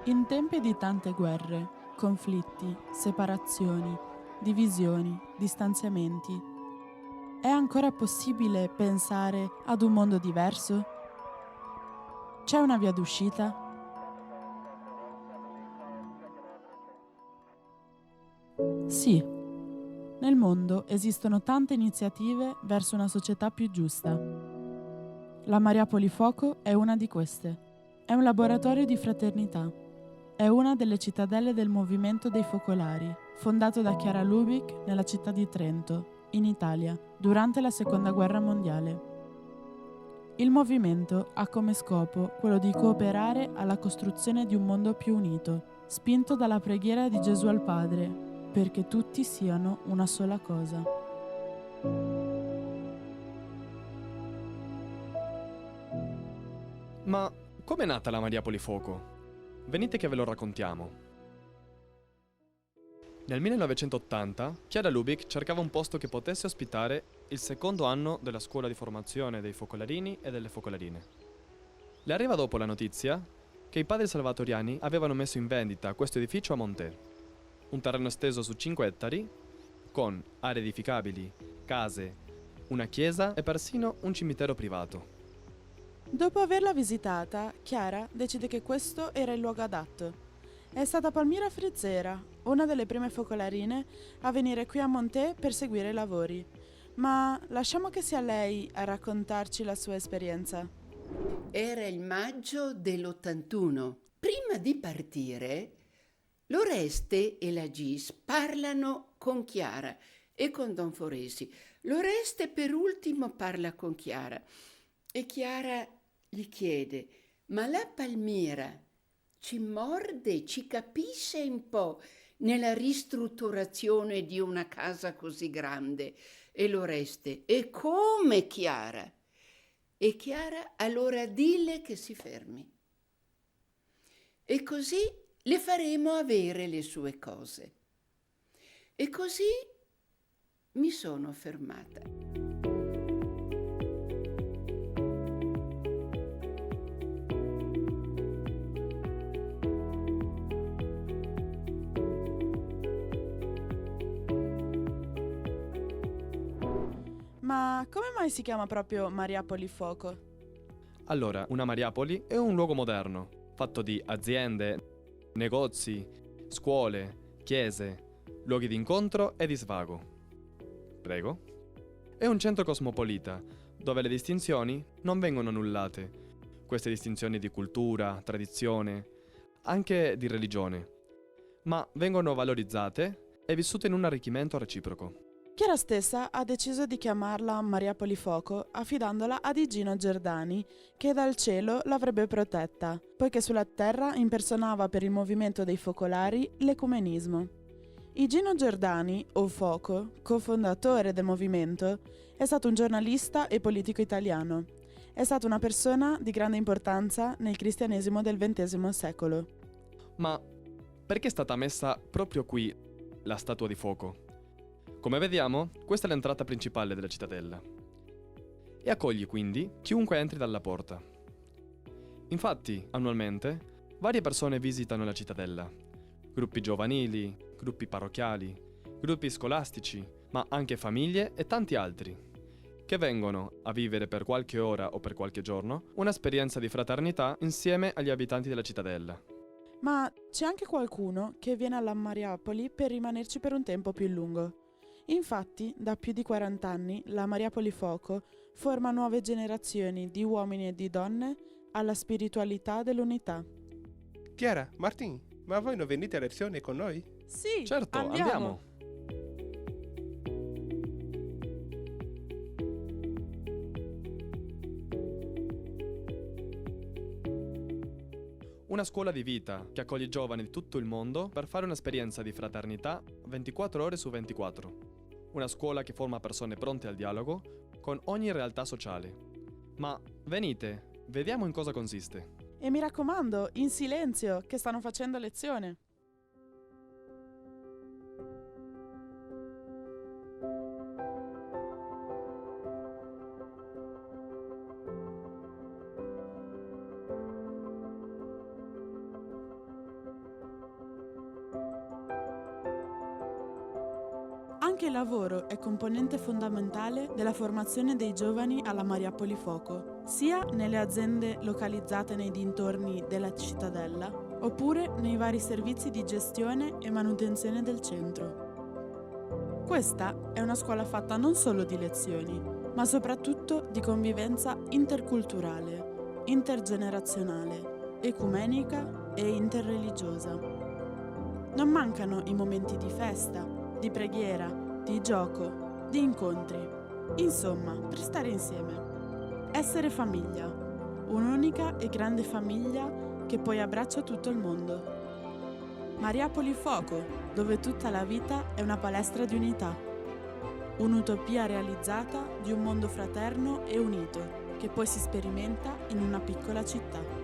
In tempi di tante guerre, conflitti, separazioni, divisioni, distanziamenti, è ancora possibile pensare ad un mondo diverso? C'è una via d'uscita? Sì, nel mondo esistono tante iniziative verso una società più giusta. La Mariapoli Foco è una di queste. È un laboratorio di fraternità. È una delle cittadelle del movimento dei focolari, fondato da Chiara Lubich nella città di Trento, in Italia, durante la Seconda Guerra Mondiale. Il movimento ha come scopo quello di cooperare alla costruzione di un mondo più unito, spinto dalla preghiera di Gesù al Padre, perché tutti siano una sola cosa. Ma com'è nata la Mariapoli Foco? Venite che ve lo raccontiamo. Nel 1980 Chiara Lubich cercava un posto che potesse ospitare il secondo anno della scuola di formazione dei focolarini e delle focolarine. Le arriva dopo la notizia che i padri salvatoriani avevano messo in vendita questo edificio a Monté, un terreno esteso su 5 ettari, con aree edificabili, case, una chiesa e persino un cimitero privato. Dopo averla visitata, Chiara decide che questo era il luogo adatto. È stata Palmira Frizzera, una delle prime focolarine, a venire qui a Monté per seguire i lavori. Ma lasciamo che sia lei a raccontarci la sua esperienza. Era il maggio dell'81. Prima di partire, l'Oreste e la Gis parlano con Chiara e con Don Foresi. L'Oreste per ultimo parla con Chiara e Chiara gli chiede: ma la Palmira ci morde, ci capisce un po' nella ristrutturazione di una casa così grande? E l'Oreste: e come, Chiara? E Chiara: allora dille che si fermi. E così le faremo avere le sue cose. E così mi sono fermata. Ma come mai si chiama proprio Mariapoli Foco? Allora, una Mariapoli è un luogo moderno, fatto di aziende, negozi, scuole, chiese, luoghi di incontro e di svago. Prego? È un centro cosmopolita, dove le distinzioni non vengono annullate. Queste distinzioni di cultura, tradizione, anche di religione, ma vengono valorizzate e vissute in un arricchimento reciproco. Chiara stessa ha deciso di chiamarla Mariapoli Foco affidandola ad Igino Giordani, che dal cielo l'avrebbe protetta, poiché sulla terra impersonava per il movimento dei focolari l'ecumenismo. Igino Giordani, o Foco, cofondatore del movimento, è stato un giornalista e politico italiano. È stata una persona di grande importanza nel cristianesimo del XX secolo. Ma perché è stata messa proprio qui la statua di Foco? Come vediamo, questa è l'entrata principale della cittadella e accoglie quindi chiunque entri dalla porta. Infatti, annualmente, varie persone visitano la cittadella: gruppi giovanili, gruppi parrocchiali, gruppi scolastici, ma anche famiglie e tanti altri, che vengono a vivere per qualche ora o per qualche giorno un'esperienza di fraternità insieme agli abitanti della cittadella. Ma c'è anche qualcuno che viene alla Mariapoli per rimanerci per un tempo più lungo. Infatti, da più di 40 anni, la Mariapoli Foco forma nuove generazioni di uomini e di donne alla spiritualità dell'unità. Chiara, Martin, ma voi non venite a lezione con noi? Sì, Certo, andiamo! Una scuola di vita che accoglie giovani di tutto il mondo per fare un'esperienza di fraternità 24 ore su 24. una scuola che forma persone pronte al dialogo con ogni realtà sociale. Ma venite, vediamo in cosa consiste. E mi raccomando, in silenzio, che stanno facendo lezione. Anche il lavoro è componente fondamentale della formazione dei giovani alla Mariapoli Foco, sia nelle aziende localizzate nei dintorni della cittadella, oppure nei vari servizi di gestione e manutenzione del centro. Questa è una scuola fatta non solo di lezioni, ma soprattutto di convivenza interculturale, intergenerazionale, ecumenica e interreligiosa. Non mancano i momenti di festa, di preghiera, di gioco, di incontri, insomma, per stare insieme. Essere famiglia, un'unica e grande famiglia che poi abbraccia tutto il mondo. Mariapoli Foco, dove tutta la vita è una palestra di unità. Un'utopia realizzata di un mondo fraterno e unito, che poi si sperimenta in una piccola città.